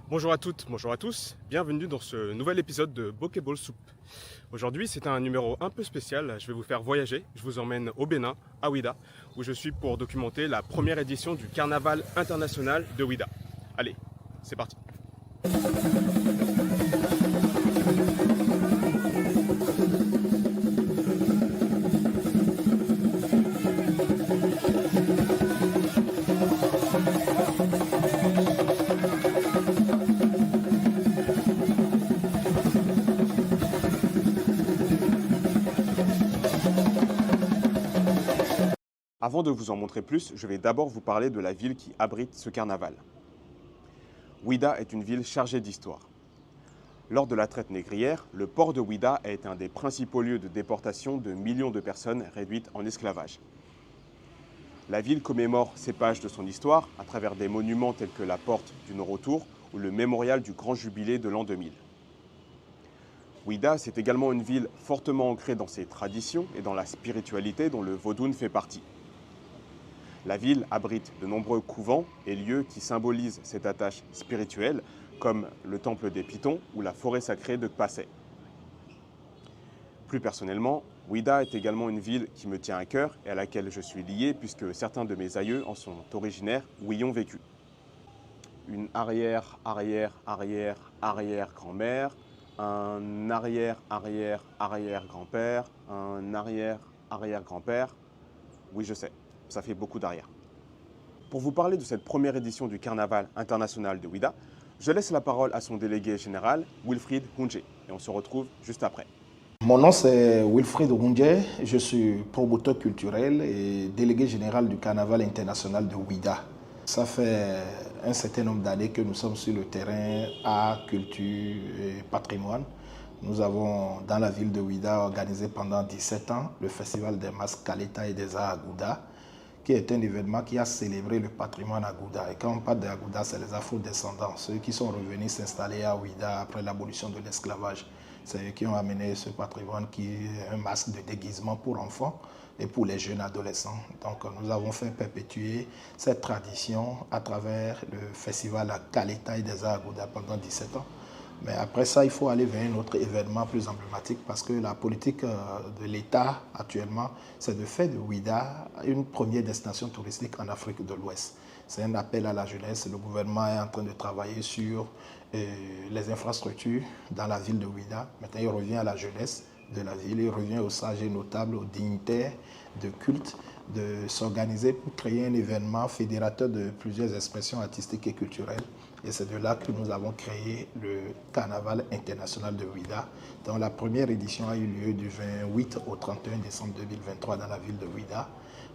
Bonjour à toutes, bonjour à tous, bienvenue dans ce nouvel épisode de Bokeball Soup. Aujourd'hui c'est un numéro un peu spécial, je vais vous faire voyager, je vous emmène au Bénin, à Ouidah, où je suis pour documenter la première édition du Carnaval international de Ouidah. Allez, c'est parti. Avant de vous en montrer plus, je vais d'abord vous parler de la ville qui abrite ce carnaval. Ouidah est une ville chargée d'histoire. Lors de la traite négrière, le port de Ouidah a été un des principaux lieux de déportation de millions de personnes réduites en esclavage. La ville commémore ces pages de son histoire à travers des monuments tels que la porte du non-retour ou le mémorial du grand jubilé de l'an 2000. Ouidah, c'est également une ville fortement ancrée dans ses traditions et dans la spiritualité dont le Vodun fait partie. La ville abrite de nombreux couvents et lieux qui symbolisent cette attache spirituelle, comme le temple des Pitons ou la forêt sacrée de Kpassé. Plus personnellement, Ouidah est également une ville qui me tient à cœur et à laquelle je suis lié puisque certains de mes aïeux en sont originaires ou y ont vécu. Une arrière-grand-mère, un arrière-grand-père, un arrière-grand-père. Oui, je sais, ça fait beaucoup d'arrière. Pour vous parler de cette première édition du Carnaval international de Ouidah, je laisse la parole à son délégué général, Wilfried Hounje, et on se retrouve juste après. Mon nom c'est Wilfried Hounje, je suis promoteur culturel et délégué général du Carnaval international de Ouidah. Ça fait un certain nombre d'années que nous sommes sur le terrain art, culture et patrimoine. Nous avons, dans la ville de Ouidah, organisé pendant 17 ans le Festival des masques Kaleta et des arts à Gouda, qui est un événement qui a célébré le patrimoine à Gouda. Et quand on parle de Gouda, c'est les afro-descendants, ceux qui sont revenus s'installer à Ouidah après l'abolition de l'esclavage. C'est eux qui ont amené ce patrimoine qui est un masque de déguisement pour enfants et pour les jeunes adolescents. Donc nous avons fait perpétuer cette tradition à travers le festival à Kaleta et des arts à Gouda pendant 17 ans. Mais après ça, il faut aller vers un autre événement plus emblématique parce que la politique de l'État actuellement, c'est de faire de Ouidah une première destination touristique en Afrique de l'Ouest. C'est un appel à la jeunesse. Le gouvernement est en train de travailler sur les infrastructures dans la ville de Ouidah. Maintenant, il revient à la jeunesse de la ville, il revient aux sages et notables, aux dignitaires de culte, de s'organiser pour créer un événement fédérateur de plusieurs expressions artistiques et culturelles. Et c'est de là que nous avons créé le Carnaval international de Ouidah, dont la première édition a eu lieu du 28 au 31 décembre 2023 dans la ville de Ouidah.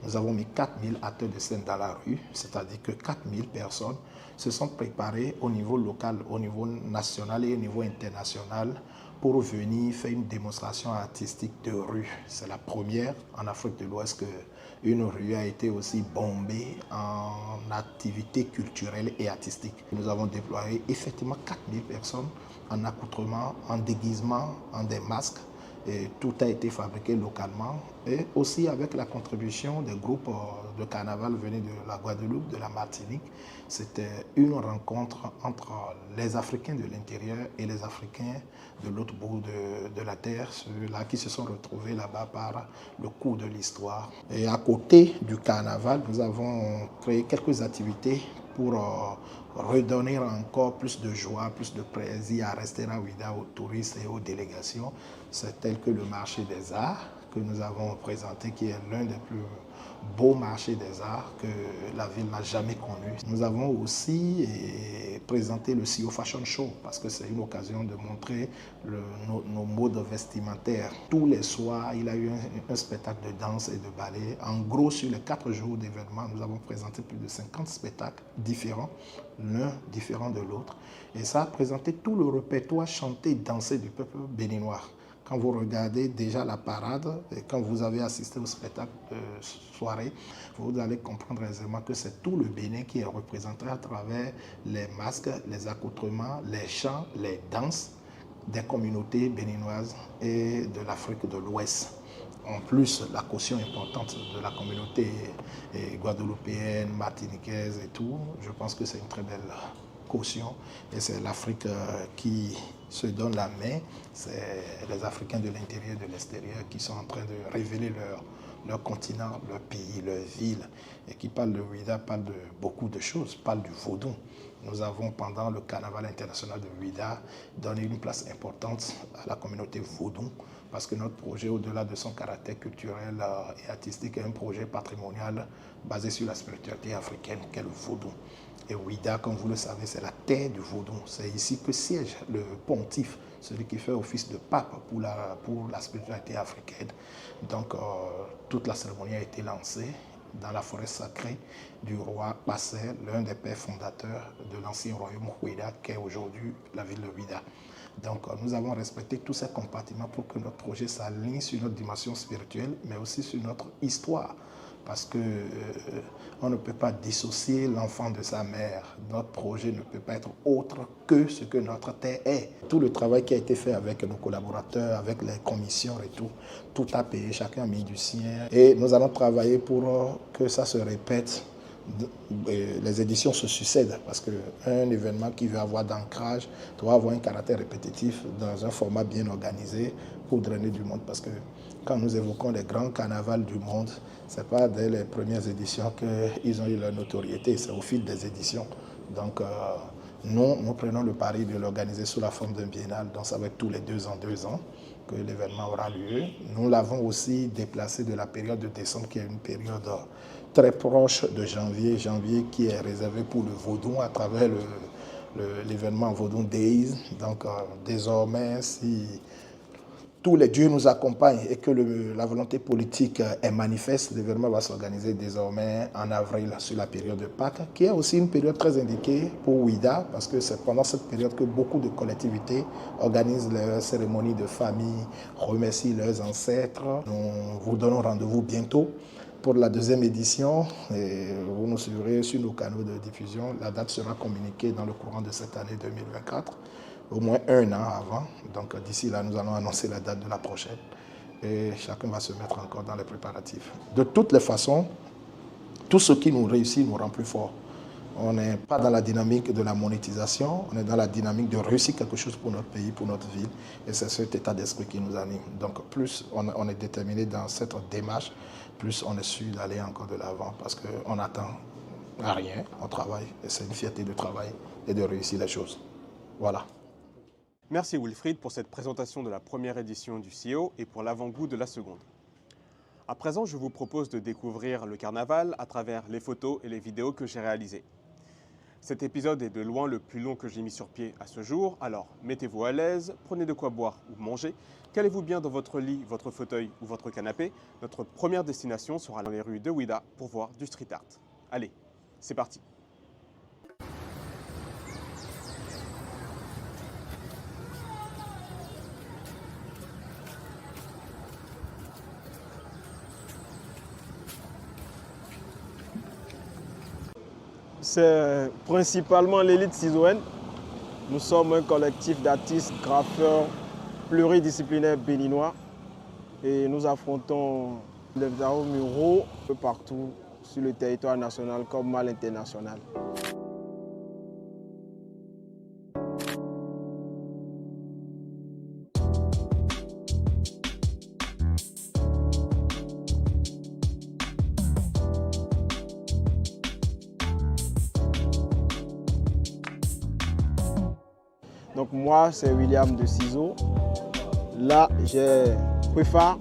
Nous avons mis 4000 acteurs de scène dans la rue, c'est-à-dire que 4000 personnes se sont préparées au niveau local, au niveau national et au niveau international pour venir faire une démonstration artistique de rue. C'est la première en Afrique de l'Ouest qu'une rue a été aussi bombée en activités culturelles et artistiques. Nous avons déployé effectivement 4000 personnes en accoutrement, en déguisement, en des masques. Et tout a été fabriqué localement et aussi avec la contribution des groupes de carnaval venus de la Guadeloupe, de la Martinique. C'était une rencontre entre les Africains de l'intérieur et les Africains de l'autre bout de la terre, ceux-là qui se sont retrouvés là-bas par le cours de l'histoire. Et à côté du carnaval, nous avons créé quelques activités pour redonner encore plus de joie, plus de plaisir à rester à Ouidah aux touristes et aux délégations. C'est tel que le marché des arts que nous avons présenté, qui est l'un des plus beaux marchés des arts que la ville n'a jamais connu. Nous avons aussi présenté le CEO Fashion Show parce que c'est une occasion de montrer nos modes vestimentaires. Tous les soirs, il y a eu un spectacle de danse et de ballet. En gros, sur les 4 jours d'événement, nous avons présenté plus de 50 spectacles différents, l'un différent de l'autre. Et ça a présenté tout le répertoire chanté et dansé du peuple béninois. Quand vous regardez déjà la parade et quand vous avez assisté au spectacle de soirée, vous allez comprendre aisément que c'est tout le Bénin qui est représenté à travers les masques, les accoutrements, les chants, les danses des communautés béninoises et de l'Afrique de l'Ouest. En plus, la caution importante de la communauté guadeloupéenne, martiniquaise et tout, je pense que c'est une très belle caution et c'est l'Afrique qui se donne la main. C'est les Africains de l'intérieur et de l'extérieur qui sont en train de révéler leur continent, leur pays, leur ville, et qui parlent de Ouida, parlent de beaucoup de choses, parlent du vaudou. Nous avons, pendant le Carnaval international de Ouida, donné une place importante à la communauté vaudou, parce que notre projet, au-delà de son caractère culturel et artistique, est un projet patrimonial basé sur la spiritualité africaine, qu'est le vaudou. Et Ouida, comme vous le savez, c'est la terre du vaudou. C'est ici que siège le pontife, celui qui fait office de pape pour la spiritualité africaine. Donc, toute la cérémonie a été lancée dans la forêt sacrée du roi Passer, l'un des pères fondateurs de l'ancien royaume Ouida, qui est aujourd'hui la ville de Ouida. Donc, nous avons respecté tous ces compartiments pour que notre projet s'aligne sur notre dimension spirituelle, mais aussi sur notre histoire. Parce qu'on ne peut pas dissocier l'enfant de sa mère. Notre projet ne peut pas être autre que ce que notre terre est. Tout le travail qui a été fait avec nos collaborateurs, avec les commissions et tout a payé, chacun a mis du sien. Et nous allons travailler pour que ça se répète. Les éditions se succèdent parce qu'un événement qui veut avoir d'ancrage doit avoir un caractère répétitif dans un format bien organisé pour drainer du monde. Parce que quand nous évoquons les grands carnavals du monde, ce n'est pas dès les premières éditions qu'ils ont eu leur notoriété, c'est au fil des éditions. Donc nous prenons le pari de l'organiser sous la forme d'un biennal, donc ça va être tous les 2 ans que l'événement aura lieu. Nous l'avons aussi déplacé de la période de décembre, qui est une période très proche de janvier qui est réservé pour le vaudou à travers l'événement Vaudou Days. Donc désormais, si tous les dieux nous accompagnent et que la volonté politique est manifeste, l'événement va s'organiser désormais en avril sur la période de Pâques, qui est aussi une période très indiquée pour Ouida, parce que c'est pendant cette période que beaucoup de collectivités organisent leurs cérémonies de famille, remercient leurs ancêtres. Nous vous donnons rendez-vous bientôt pour la 2e édition. Et vous nous suivrez sur nos canaux de diffusion. La date sera communiquée dans le courant de cette année 2024. Au moins 1 an avant. Donc d'ici là, nous allons annoncer la date de la prochaine. Et chacun va se mettre encore dans les préparatifs. De toutes les façons, tout ce qui nous réussit nous rend plus forts. On n'est pas dans la dynamique de la monétisation, on est dans la dynamique de réussir quelque chose pour notre pays, pour notre ville. Et c'est cet état d'esprit qui nous anime. Donc plus on est déterminé dans cette démarche, plus on est sûr d'aller encore de l'avant. Parce qu'on n'attend à rien, on travaille. Et c'est une fierté de travail et de réussir les choses. Voilà. Merci Wilfried pour cette présentation de la première édition du CEO et pour l'avant-goût de la seconde. À présent, je vous propose de découvrir le carnaval à travers les photos et les vidéos que j'ai réalisées. Cet épisode est de loin le plus long que j'ai mis sur pied à ce jour, alors mettez-vous à l'aise, prenez de quoi boire ou manger, calez-vous bien dans votre lit, votre fauteuil ou votre canapé. Notre première destination sera dans les rues de Ouida pour voir du street art. Allez, c'est parti! C'est principalement l'élite ciseauenne. Nous sommes un collectif d'artistes, graffeurs pluridisciplinaires béninois et nous affrontons les arts muraux un peu partout sur le territoire national comme à l'international. Donc moi, c'est William de Ciseaux. Là, j'ai Prefa.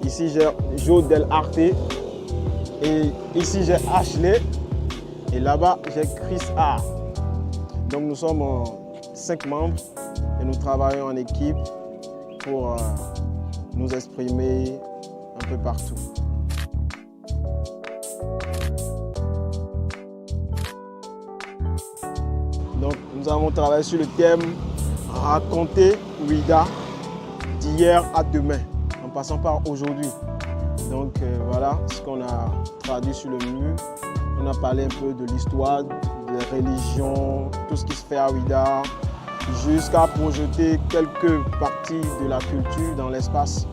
Ici, j'ai Joe Del Arte. Et ici, j'ai Ashley. Et là-bas, j'ai Chris A. Donc nous sommes 5 membres et nous travaillons en équipe pour nous exprimer un peu partout. Donc, nous avons travaillé sur le thème « Raconter Ouida d'hier à demain » en passant par aujourd'hui. Donc voilà ce qu'on a traduit sur le mur. On a parlé un peu de l'histoire, des religions, tout ce qui se fait à Ouida, jusqu'à projeter quelques parties de la culture dans l'espace.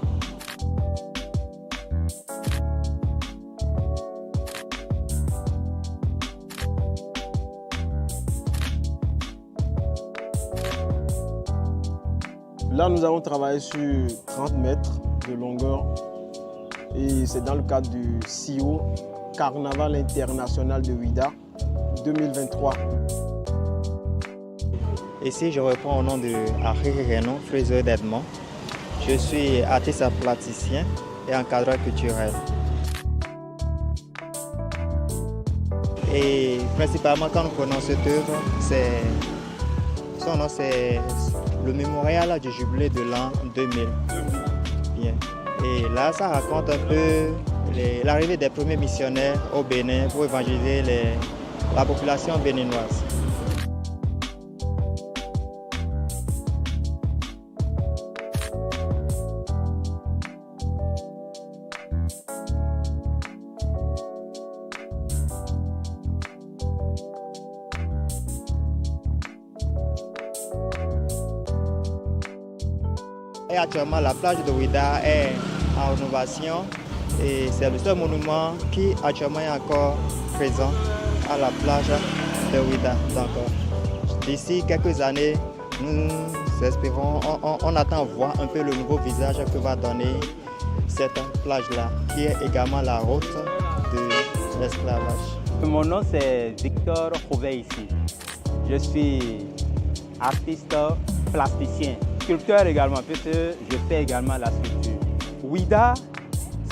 Là, nous avons travaillé sur 30 mètres de longueur et c'est dans le cadre du CIO, Carnaval international de Ouida 2023. Ici, je reprends au nom de Harry Renaud, friseur d'Edmond. Je suis artiste plasticien et encadreur culturel. Et principalement, quand nous prenons cette œuvre, son nom c'est le mémorial du jubilé de l'an 2000. Bien. Et là, ça raconte un peu l'arrivée des premiers missionnaires au Bénin pour évangéliser la population béninoise. Et actuellement, la plage de Ouida est en rénovation et c'est le seul monument qui actuellement est encore présent à la plage de Ouida. Donc, d'ici quelques années, nous espérons, on attend voir un peu le nouveau visage que va donner cette plage-là, qui est également la route de l'esclavage. Mon nom c'est Victor Rouvet ici. Je suis artiste plasticien, sculpteur également, puisque je fais également la sculpture. Ouida,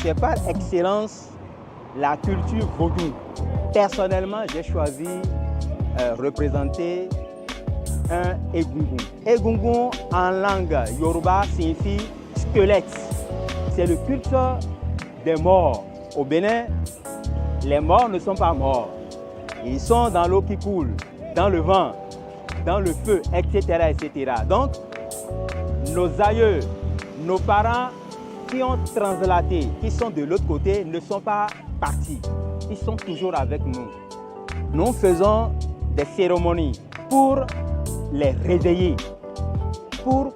c'est par excellence la culture vaudou. Personnellement, j'ai choisi représenter un egungun. Egungun en langue yoruba signifie squelette. C'est le culte des morts. Au Bénin, les morts ne sont pas morts. Ils sont dans l'eau qui coule, dans le vent, dans le feu, etc., etc. Donc, nos aïeux, nos parents qui ont translaté, qui sont de l'autre côté, ne sont pas partis. Ils sont toujours avec nous. Nous faisons des cérémonies pour les réveiller, pour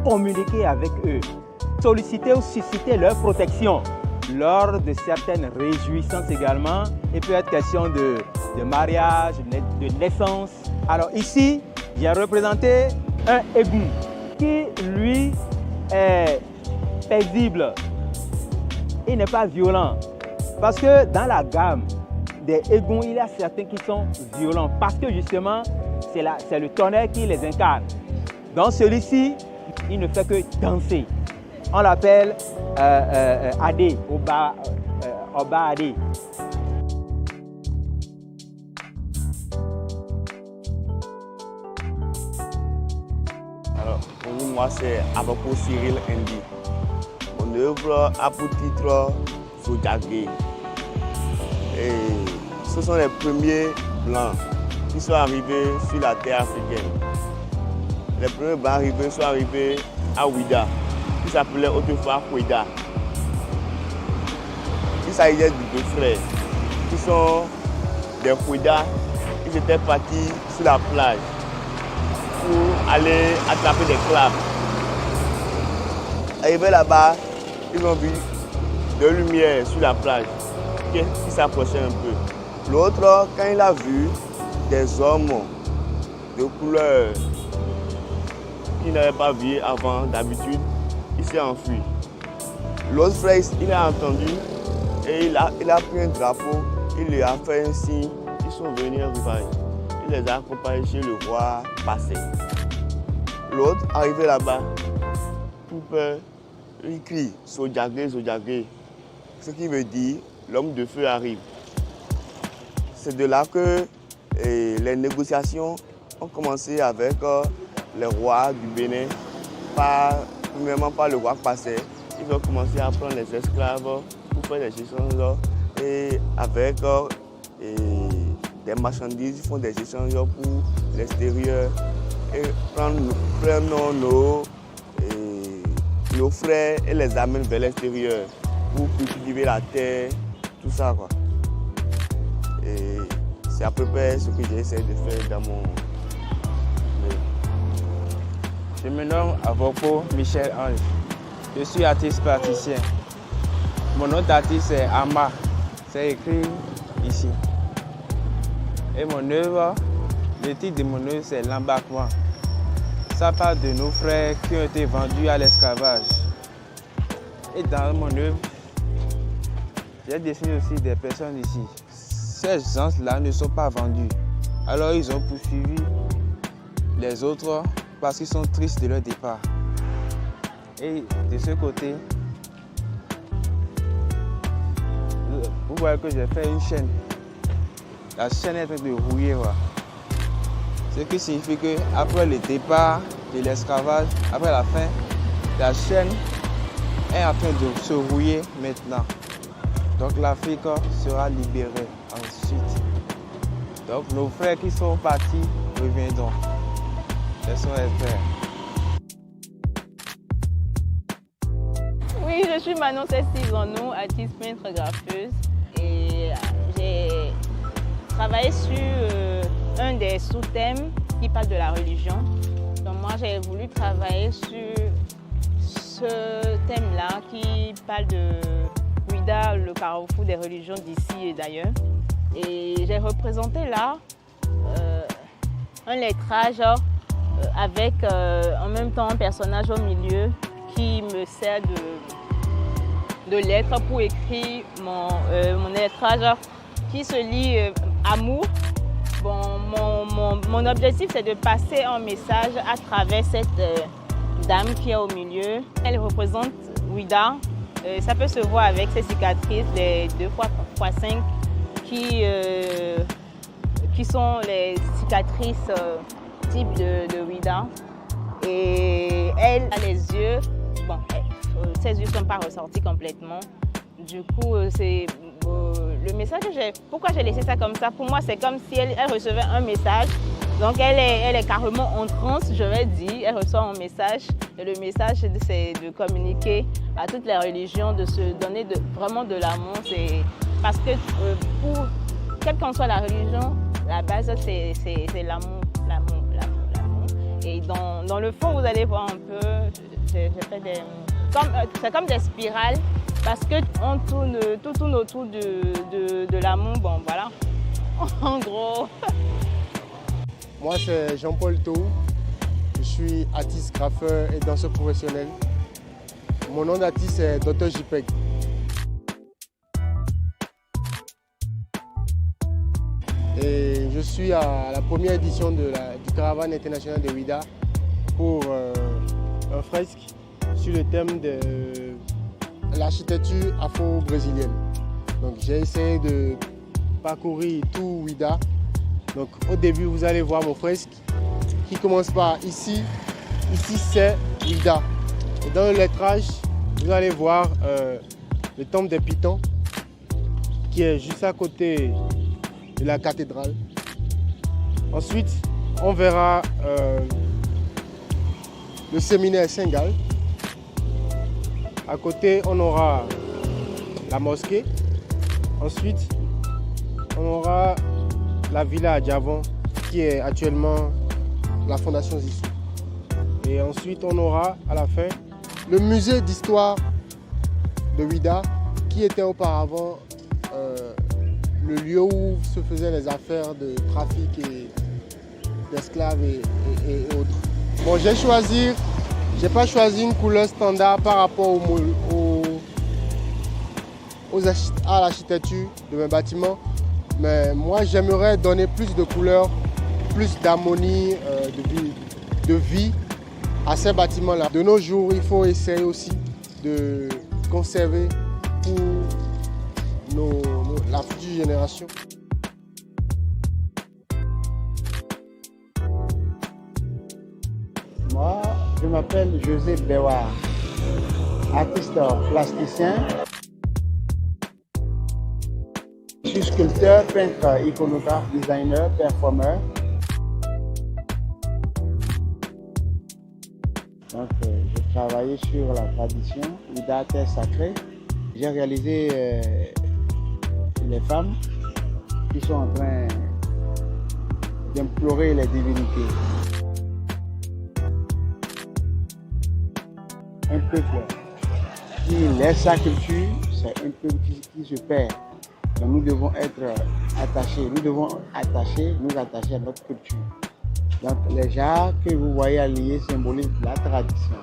communiquer avec eux, solliciter ou susciter leur protection lors de certaines réjouissances également. Il peut être question de mariage, de naissance. Alors ici, j'ai représenté un égout qui, lui, est paisible. Il n'est pas violent. Parce que dans la gamme des égouts, il y a certains qui sont violents. Parce que justement, c'est le tonnerre qui les incarne. Dans celui-ci, il ne fait que danser. On l'appelle Adé, Oba Adé. Alors, pour moi, c'est Abako Cyril Ndi. Mon œuvre a pour titre Zodiaque. Et ce sont les premiers blancs qui sont arrivés sur la terre africaine. Les premiers blancs arrivés sont arrivés à Ouida, qui s'appelait autrefois Ouida. Il s'agissait de deux frères qui sont des Ouida. Ils étaient partis sur la plage pour aller attraper des crabes. Arrivés là-bas, ils ont vu de lumière sur la plage qui s'approchait un peu. L'autre, quand il a vu des hommes de couleur qu'il n'avait pas vu avant d'habitude, il s'est enfui. L'autre frère, il a entendu et il a pris un drapeau, il lui a fait un signe, ils sont venus rivaliser. Il les a accompagnés chez le roi Passé. L'autre, arrivé là-bas, tout peur, il crie « Zodiaque, Zodiaque », ce qui veut dire « l'homme de feu arrive ». C'est de là que les négociations ont commencé avec les rois du Bénin, premièrement par le roi Passé. Ils ont commencé à prendre les esclaves pour faire des échanges et avec des marchandises, ils font des échanges pour l'extérieur et prennent nos frères et les amènent vers l'extérieur pour cultiver la terre, tout ça, quoi. Et c'est à peu près ce que j'essaie de faire dans mon... Je me nomme Avoko Michel Ange. Je suis artiste plasticien. Mon nom d'artiste est Ama. C'est écrit ici. Et mon œuvre, le titre de mon œuvre c'est L'embarquement. Ça parle de nos frères qui ont été vendus à l'esclavage. Et dans mon œuvre, j'ai dessiné aussi des personnes ici. Ces gens-là ne sont pas vendus. Alors ils ont poursuivi les autres parce qu'ils sont tristes de leur départ. Et de ce côté, vous voyez que j'ai fait une chaîne. La chaîne est en train de rouiller. Voilà. Ce qui signifie qu'après le départ de l'esclavage, après la fin, la chaîne est en train de se rouiller maintenant. Donc l'Afrique sera libérée ensuite. Donc nos frères qui sont partis reviendront. Laissons les frères. Oui, je suis Manon Cestizono, artiste peintre graffeuse. Et j'ai travaillé sur un des sous-thèmes qui parle de la religion. Donc moi, j'ai voulu travailler sur ce thème-là qui parle de Ouidah, le carrefour des religions d'ici et d'ailleurs. Et j'ai représenté là un lettrage avec en même temps un personnage au milieu qui me sert de lettre pour écrire mon lettrage qui se lit amour. Bon, mon objectif, c'est de passer un message à travers cette dame qui est au milieu. Elle représente Ouidah. Ça peut se voir avec ses cicatrices, les 2x5, qui sont les cicatrices type de Ouidah. Et elle a les yeux, bon, ses yeux ne sont pas ressortis complètement. Du coup, c'est le message pourquoi j'ai laissé ça comme ça, pour moi, c'est comme si elle recevait un message. Donc, elle est carrément en transe, je vais dire. Elle reçoit un message. Et le message, c'est de communiquer à toutes les religions, de se donner vraiment de l'amour. Parce que pour quelle qu'en soit la religion, la base, c'est l'amour, l'amour, l'amour, l'amour. Et dans le fond, vous allez voir un peu, j'ai fait c'est comme des spirales. Parce qu'on tourne, tout tourne autour de l'amour, bon voilà, en gros. Moi c'est Jean-Paul Tou, je suis artiste, graffeur et danseur professionnel. Mon nom d'artiste est Dr JPEG. Et je suis à la première édition du Caravane international de Ouidah pour un fresque sur le thème de l'architecture afro-brésilienne. Donc j'ai essayé de parcourir tout Ouidah. Donc au début, vous allez voir mon fresque qui commence par ici. Ici, c'est Ouidah. Et dans le lettrage, vous allez voir le temple des Pitons qui est juste à côté de la cathédrale. Ensuite, on verra le séminaire Saint-Gall. À côté, on aura la mosquée. Ensuite, on aura la villa à Djavon, qui est actuellement la fondation Zissou. Et ensuite, on aura à la fin le musée d'histoire de Ouidah, qui était auparavant le lieu où se faisaient les affaires de trafic d'esclaves et autres. Bon, j'ai pas choisi une couleur standard par rapport à l'architecture de mes bâtiments, mais moi j'aimerais donner plus de couleurs, plus d'harmonie, de vie à ces bâtiments-là. De nos jours, il faut essayer aussi de conserver pour la future génération. Moi, je m'appelle José Béouard, artiste plasticien. Je suis sculpteur, peintre, iconographe, designer, performeur. Donc, j'ai travaillé sur la tradition, Ouidah terre sacrée. J'ai réalisé les femmes qui sont en train d'implorer les divinités. Un peuple qui laisse sa culture, c'est un peuple qui se perd. Donc nous devons être attachés, nous devons nous attacher à notre culture. Donc les jarres que vous voyez alliés symbolisent la tradition.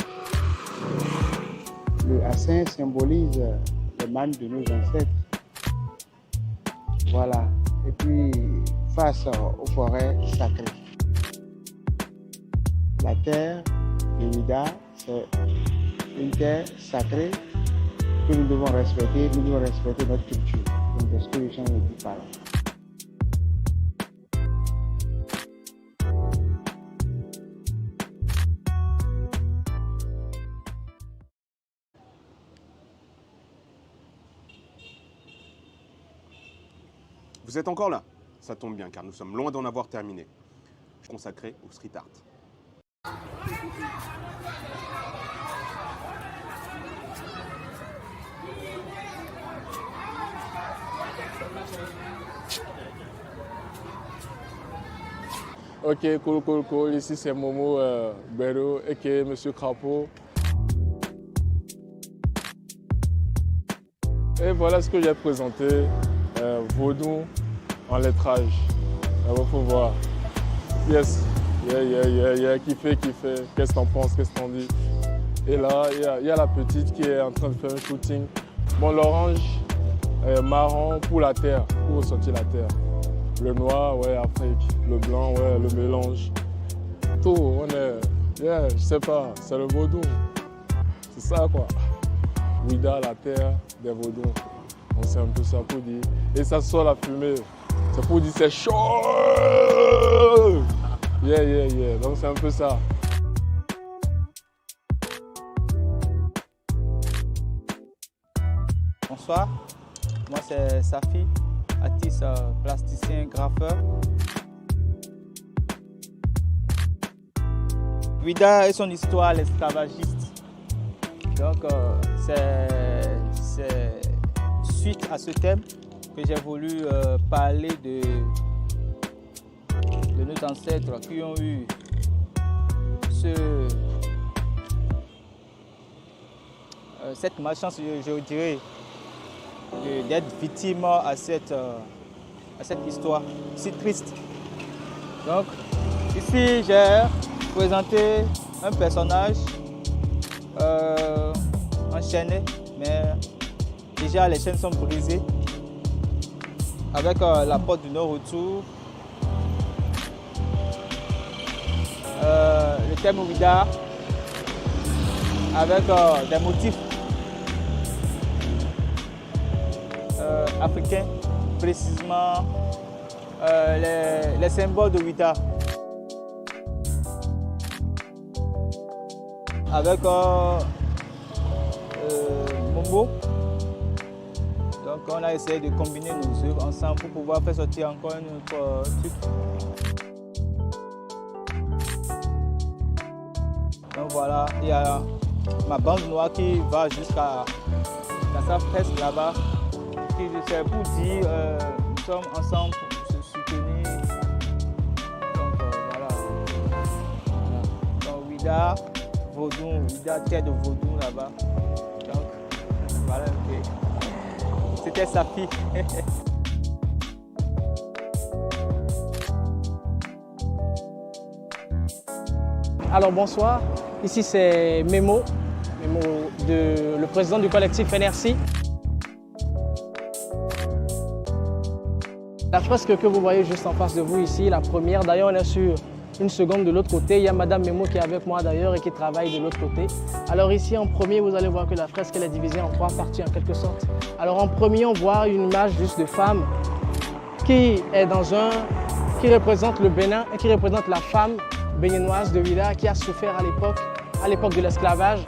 Le assin symbolise les mannes de nos ancêtres. Voilà. Et puis face aux forêts sacrées. La terre de Ouida, c'est une terre sacrée que nous devons respecter. Nous devons respecter notre culture. Donc c'est ce que les gens me disent par là. Vous êtes encore là? Ça tombe bien car nous sommes loin d'en avoir terminé. Consacré au street art. Ok, cool. Ici c'est Momo Bero, aka Monsieur Crapaud. Et voilà ce que j'ai présenté, Vaudou en lettrage. Il faut voir. Yes, kiffé. Qu'est-ce que t'en penses, qu'est-ce que t'en dis? Et là, il y a la petite qui est en train de faire un shooting. Bon, l'orange, marron pour la terre, pour ressortir la terre. Le noir, ouais, Afrique. Le blanc, ouais, le mélange. Tout, on est... je sais pas, c'est le vaudou. C'est ça, quoi. Ouida, la terre des vaudous. On sait un peu ça pour dire. Et ça sort la fumée. C'est pour dire c'est chaud. Donc c'est un peu ça. Bonsoir, moi c'est Safi, artiste plasticien, graffeur. Ouida et son histoire, l'esclavagiste. Donc c'est suite à ce thème que j'ai voulu parler de nos ancêtres qui ont eu cette malchance, je dirais, d'être victime à cette histoire si triste. Donc ici j'ai présenté un personnage enchaîné, mais déjà les chaînes sont brisées avec la porte du non-retour. Le thème Ouida avec des motifs africains, précisément les symboles de Ouida. Avec Mombo. Donc on a essayé de combiner nos œuvres ensemble pour pouvoir faire sortir encore un autre truc. Donc voilà, il y a ma bande noire qui va jusqu'à sa presque là-bas. C'est pour dire nous sommes ensemble pour se soutenir. Donc voilà. Donc Ouida, Vaudou, Ouida, terre de Vaudou là-bas. Donc voilà, c'était Safi. Alors bonsoir, ici c'est Memo, le président du collectif NRC. La fresque que vous voyez juste en face de vous ici, la première, d'ailleurs on est sur une seconde de l'autre côté. Il y a Madame Memo qui est avec moi d'ailleurs et qui travaille de l'autre côté. Alors ici en premier, vous allez voir que la fresque elle est divisée en trois parties en quelque sorte. Alors en premier, on voit une image juste de femme qui représente le Bénin et qui représente la femme béninoise de Ouida qui a souffert à l'époque de l'esclavage.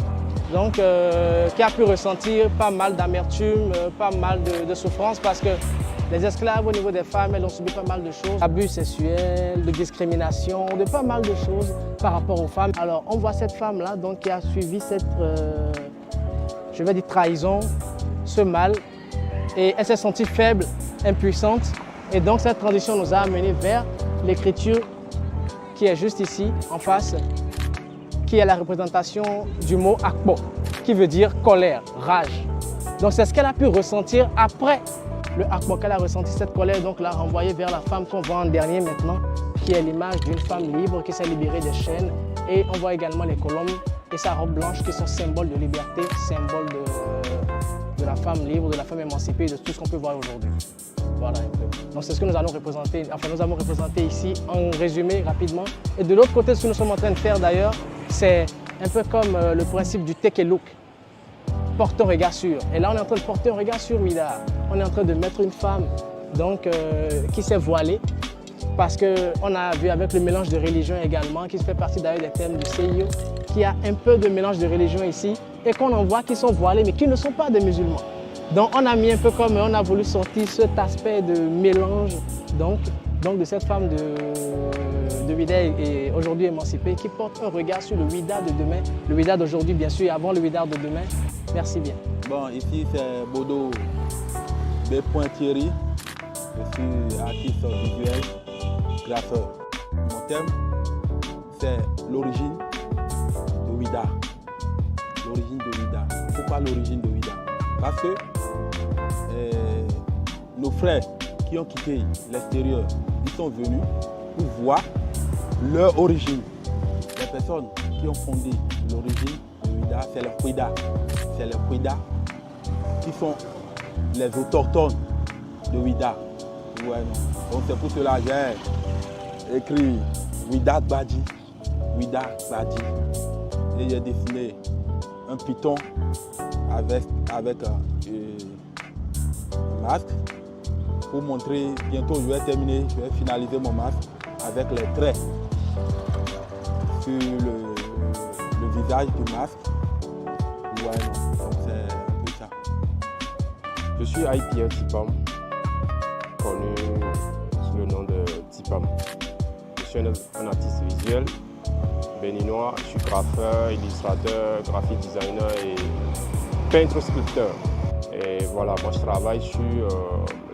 Donc qui a pu ressentir pas mal d'amertume, pas mal de souffrance parce que les esclaves au niveau des femmes, elles ont subi pas mal de choses, abus sexuels, de discrimination, de pas mal de choses par rapport aux femmes. Alors on voit cette femme-là donc, qui a suivi cette, je vais dire trahison, ce mal, et elle s'est sentie faible, impuissante. Et donc cette transition nous a amené vers l'écriture qui est juste ici, en face, qui est la représentation du mot akpo, qui veut dire colère, rage. Donc c'est ce qu'elle a pu ressentir après le akpo, qu'elle a ressenti cette colère, donc l'a renvoyée vers la femme qu'on voit en dernier maintenant, qui est l'image d'une femme libre qui s'est libérée des chaînes. Et on voit également les colombes et sa robe blanche qui sont symboles de liberté, symboles de la femme libre, de la femme émancipée, de tout ce qu'on peut voir aujourd'hui. Voilà un peu. Donc c'est ce que nous allons représenter, enfin nous avons représenté ici en résumé rapidement. Et de l'autre côté, ce que nous sommes en train de faire d'ailleurs, c'est un peu comme le principe du take a look. Porte un regard sur. Et là on est en train de porter un regard sur Ouida. On est en train de mettre une femme donc, qui s'est voilée. Parce qu'on a vu avec le mélange de religions également, qui fait partie d'ailleurs des thèmes du CIO, qu'il y a un peu de mélange de religions ici et qu'on en voit qui sont voilés mais qui ne sont pas des musulmans. Donc on a mis un peu comme, on a voulu sortir cet aspect de mélange donc de cette femme de Ouida et aujourd'hui émancipée qui porte un regard sur le Ouida de demain, le Ouida d'aujourd'hui bien sûr et avant le Ouida de demain. Merci bien. Bon, ici c'est Bodo B. Thierry, je suis artiste visuel. Graffeur. Mon thème, c'est l'origine de Ouida. L'origine de Ouida. Pourquoi l'origine de Ouida? Parce que nos frères qui ont quitté l'extérieur, ils sont venus pour voir leur origine. Les personnes qui ont fondé l'origine de Ouida, c'est les Ouida. C'est les Ouida qui sont les autochtones de Ouida. Ouais, non. Donc c'est pour cela que j'ai écrit Ouida Gbadji, Ouida Gbadji. Et j'ai dessiné un python avec un masque pour montrer, bientôt je vais terminer, je vais finaliser mon masque avec les traits sur le visage du masque. Ouais, non. Donc c'est un peu ça. Je suis Aïpia Tipam, connu sous le nom de Tipam. Je suis un artiste visuel béninois, je suis graffeur, illustrateur, graphic designer et peintre-sculpteur. Et voilà, moi je travaille sur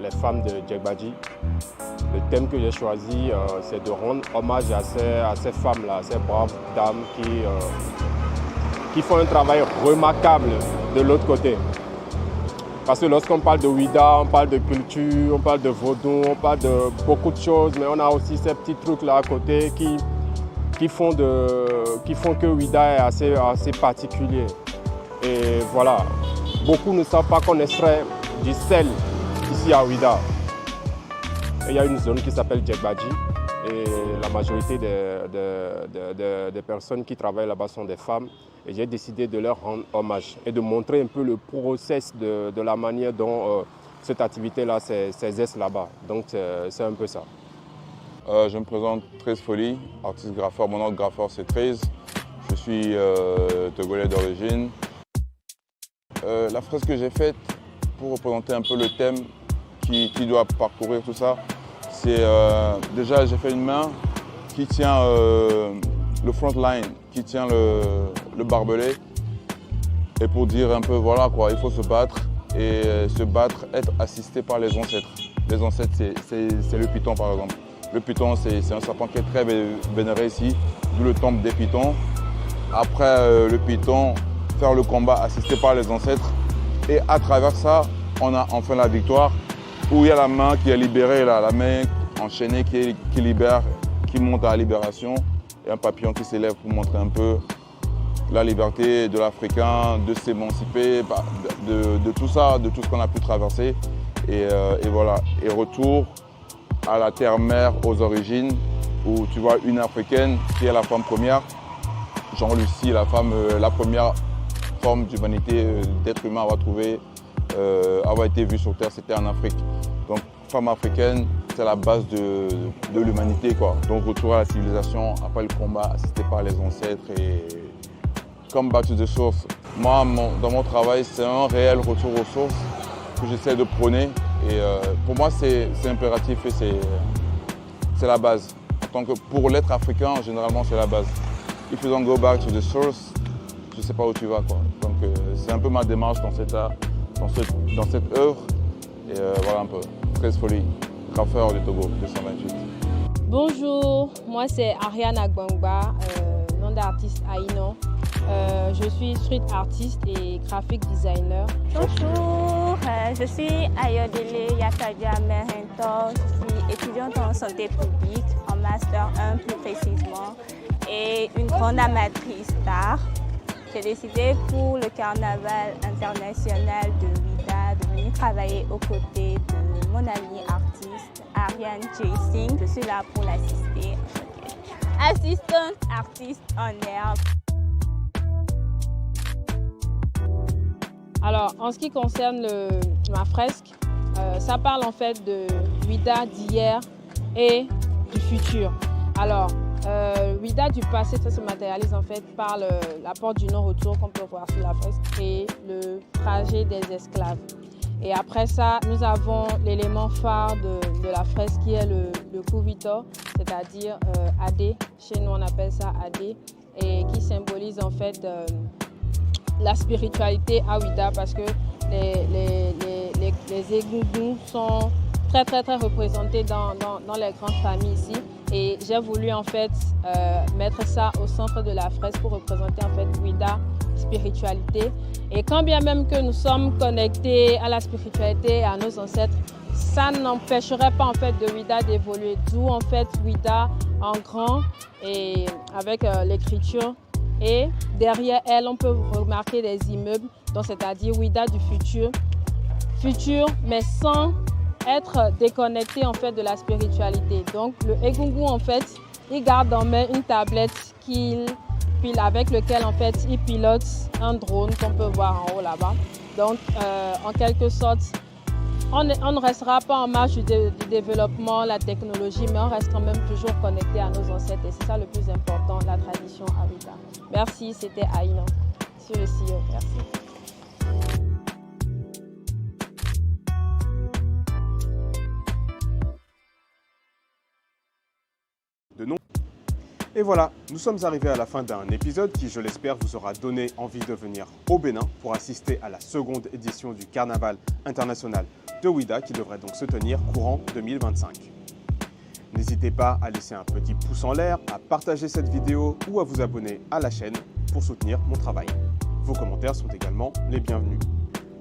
les femmes de Djegbadji. Le thème que j'ai choisi, c'est de rendre hommage à ces femmes-là, ces braves dames qui font un travail remarquable de l'autre côté. Parce que lorsqu'on parle de Ouida, on parle de culture, on parle de vaudou, on parle de beaucoup de choses, mais on a aussi ces petits trucs là à côté qui font que Ouida est assez particulier. Et voilà, beaucoup ne savent pas qu'on extrait du sel ici à Ouida. Et il y a une zone qui s'appelle Djegbadji et la majorité des personnes qui travaillent là-bas sont des femmes. Et j'ai décidé de leur rendre hommage et de montrer un peu le process de la manière dont cette activité-là s'exerce là-bas. Donc c'est un peu ça. Je me présente 13 Folie, artiste graffeur. Mon nom de graffeur c'est 13. Je suis togolais d'origine. La fresque que j'ai faite pour représenter un peu le thème qui doit parcourir tout ça, c'est déjà j'ai fait une main qui tient le front line, qui tient le barbelé. Et pour dire un peu, voilà quoi, il faut se battre et se battre, être assisté par les ancêtres. Les ancêtres, c'est le python par exemple. Le python, c'est un serpent qui est très vénéré ici, d'où le temple des pythons. Après le python, faire le combat assisté par les ancêtres. Et à travers ça, on a enfin la victoire, où il y a la main qui est libérée, là, la main enchaînée qui libère, qui monte à la libération. Et un papillon qui s'élève pour montrer un peu la liberté de l'Africain, de s'émanciper, de tout ça, de tout ce qu'on a pu traverser. Et voilà, et retour à la terre-mère, aux origines, où tu vois une Africaine qui est la femme première, Jean-Lucie, la première forme d'humanité, d'être humain avoir été vue sur Terre, c'était en Afrique. Donc, femme africaine, c'est la base de l'humanité, quoi. Donc, retour à la civilisation, après le combat, assisté par les ancêtres et come back to the source. Moi, dans mon travail, c'est un réel retour aux sources que j'essaie de prôner. Et pour moi, c'est impératif et c'est la base. Pour l'être africain, généralement, c'est la base. If you don't go back to the source, je ne sais pas où tu vas, quoi. Donc, c'est un peu ma démarche dans cette œuvre. Et voilà un peu. 13 Folie, graffeur du Togo, 228. Bonjour, moi c'est Ariane Agbangba, nom d'artiste Aïno. Je suis street artiste et graphic designer. Bonjour, je suis Ayodele Yakadia Merento. Je suis étudiante en santé publique en Master 1 plus précisément, et une grande amatrice d'art. J'ai décidé pour le Carnaval international de Ouidah de venir travailler aux côtés de mon amie artiste Ariane J. Je suis là pour l'assister. Assistante artiste en herbe. Alors, en ce qui concerne ma fresque, ça parle en fait de Ouidah d'hier et du futur. Alors, Ouidah du passé, ça se matérialise en fait par la porte du non-retour qu'on peut voir sur la fresque et le trajet des esclaves. Et après ça, nous avons l'élément phare de la fresque qui est le Kuvito, c'est-à-dire AD. Chez nous, on appelle ça AD, et qui symbolise en fait la spiritualité à Ouidah, parce que les Egungun sont très représentés dans les grandes familles ici. Et j'ai voulu en fait mettre ça au centre de la fresque pour représenter en fait Ouidah, spiritualité. Et quand bien même que nous sommes connectés à la spiritualité et à nos ancêtres, ça n'empêcherait pas en fait de Ouidah d'évoluer. D'où en fait Ouidah en grand et avec l'écriture. Et derrière elle, on peut remarquer des immeubles, donc c'est-à-dire Ouidah du futur, mais sans être déconnecté en fait de la spiritualité. Donc le Egungun en fait, il garde en main une tablette avec lequel en fait il pilote un drone qu'on peut voir en haut là-bas. Donc en quelque sorte, on ne restera pas en marge du développement, la technologie, mais on reste quand même toujours connecté à nos ancêtres, et c'est ça le plus important, la tradition à Ouidah. Merci, c'était Aïno sur le CEO. Merci. Et voilà, nous sommes arrivés à la fin d'un épisode qui, je l'espère, vous aura donné envie de venir au Bénin pour assister à la seconde édition du Carnaval international de Ouidah qui devrait donc se tenir courant 2025. N'hésitez pas à laisser un petit pouce en l'air, à partager cette vidéo ou à vous abonner à la chaîne pour soutenir mon travail. Vos commentaires sont également les bienvenus.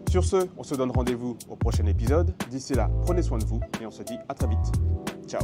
Sur ce, on se donne rendez-vous au prochain épisode. D'ici là, prenez soin de vous et on se dit à très vite. Ciao.